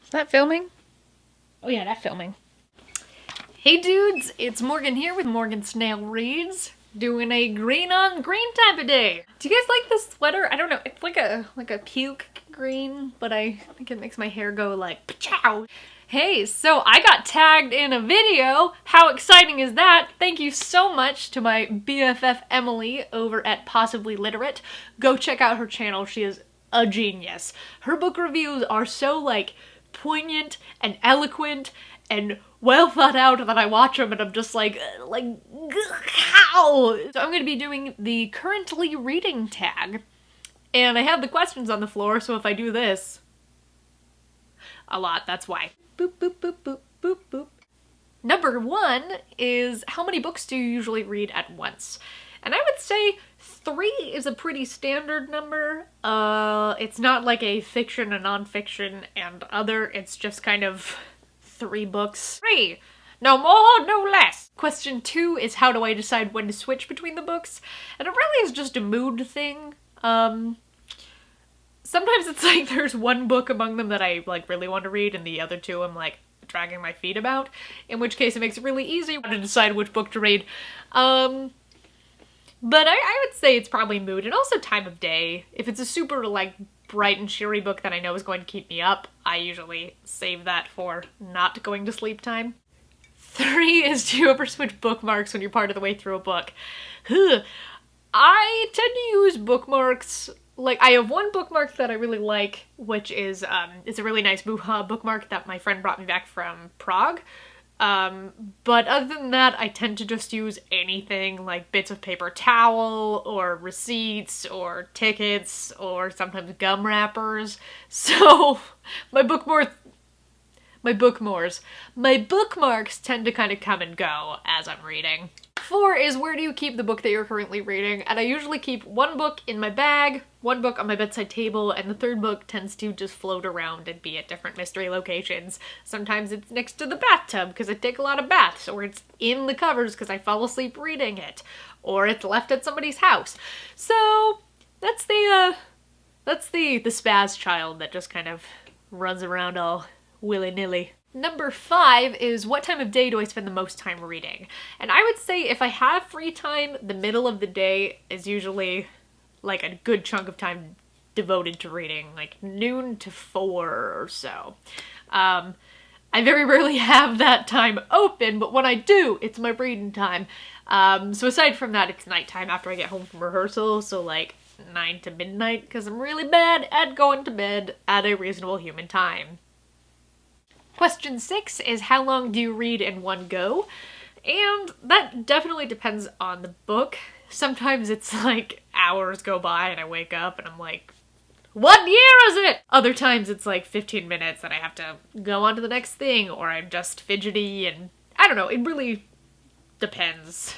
Is that filming? Oh yeah, that's filming. Hey dudes, it's Morgan here with MorganSnail Reads, doing a green on green type of day. Do you guys like this sweater? I don't know, it's like a puke green, but I think it makes my hair go like pa-chow. Hey, so I got tagged in a video. How exciting is that? Thank you so much to my BFF Emily over at Possibly Literate. Go check out her channel, she is a genius. Her book reviews are so like poignant and eloquent and well thought out that I watch them and I'm just like how? So I'm going to be doing the currently reading tag, and I have the questions on the floor, so if I do this a lot, that's why. Boop, boop, boop, boop, boop, boop. Number 1 is, how many books do you usually read at once? And I would say 3 is a pretty standard number. It's not like a fiction, a non-fiction, and other. It's just kind of 3 books. 3! No more, no less! Question 2 is, how do I decide when to switch between the books? And it really is just a mood thing. Sometimes it's like there's one book among them that I like really want to read and the other 2 I'm like dragging my feet about, in which case it makes it really easy to decide which book to read. But I would say it's probably mood and also time of day. If it's a super like bright and cheery book that I know is going to keep me up, I usually save that for not going to sleep time. 3 is, do you ever switch bookmarks when you're part of the way through a book? I tend to use bookmarks. Like, I have one bookmark that I really like, which is, it's a really nice bookmark that my friend brought me back from Prague. But other than that, I tend to just use anything, like bits of paper towel, or receipts, or tickets, or sometimes gum wrappers. So, my bookmarks tend to kind of come and go as I'm reading. 4 is, where do you keep the book that you're currently reading? And I usually keep one book in my bag, one book on my bedside table, and the third book tends to just float around and be at different mystery locations. Sometimes it's next to the bathtub because I take a lot of baths, or it's in the covers because I fall asleep reading it, or it's left at somebody's house. So that's the spaz child that just kind of runs around all willy-nilly. Number 5 is, what time of day do I spend the most time reading? And I would say if I have free time, the middle of the day is usually like a good chunk of time devoted to reading, like noon to 4 or so. I very rarely have that time open, but when I do, it's my reading time. So aside from that, it's nighttime after I get home from rehearsal, so like 9 to midnight, because I'm really bad at going to bed at a reasonable human time. Question 6 is, how long do you read in one go? And that definitely depends on the book. Sometimes it's like hours go by and I wake up and I'm like, what year is it? Other times it's like 15 minutes and I have to go on to the next thing, or I'm just fidgety, and I don't know, it really depends.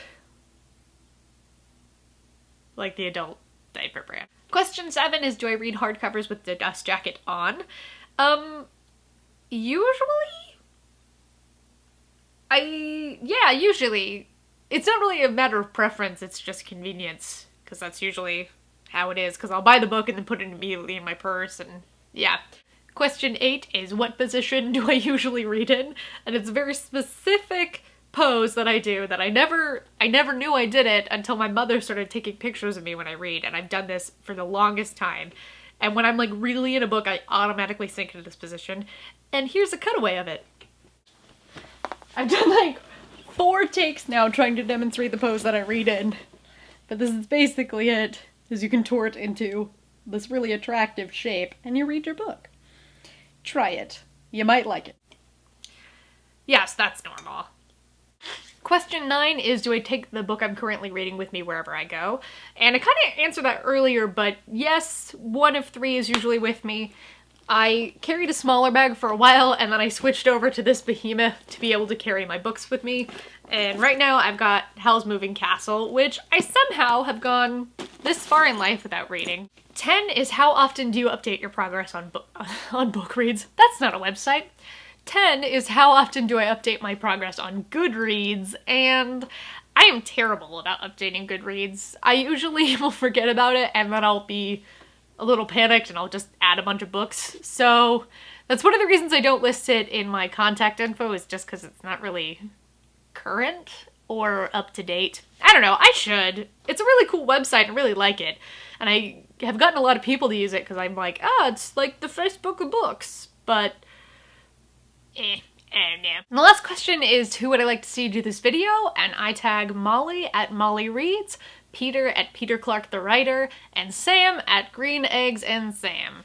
Like the adult diaper brand. Question 7 is, do I read hardcovers with the dust jacket on? Usually. It's not really a matter of preference, it's just convenience, because that's usually how it is, because I'll buy the book and then put it immediately in my purse, and yeah. Question 8 is, what position do I usually read in? And it's a very specific pose that I do that I never knew I did it until my mother started taking pictures of me when I read, and I've done this for the longest time. And when I'm like really in a book, I automatically sink into this position. And here's a cutaway of it. I've done like 4 takes now trying to demonstrate the pose that I read in. But this is basically it, is you contort into this really attractive shape and you read your book. Try it. You might like it. Yes, that's normal. Question 9 is, do I take the book I'm currently reading with me wherever I go? And I kind of answered that earlier, but yes, 1 of 3 is usually with me. I carried a smaller bag for a while, and then I switched over to this behemoth to be able to carry my books with me. And right now I've got Howl's Moving Castle, which I somehow have gone this far in life without reading. 10 is, how often do you update your progress on book reads? That's not a website. 10 is, how often do I update my progress on Goodreads? And I am terrible about updating Goodreads. I usually will forget about it and then I'll be a little panicked and I'll just add a bunch of books. So That's one of the reasons I don't list it in my contact info, is just because it's not really current or up to date. I don't know, I should. It's a really cool website, I really like it. And I have gotten a lot of people to use it because I'm like, it's like the Facebook of books. But, I don't know. And the last question is, who would I like to see do this video? And I tag Molly at Molly Reads, Peter at Peter Clark the Writer, and Sam at Green Eggs and Sam.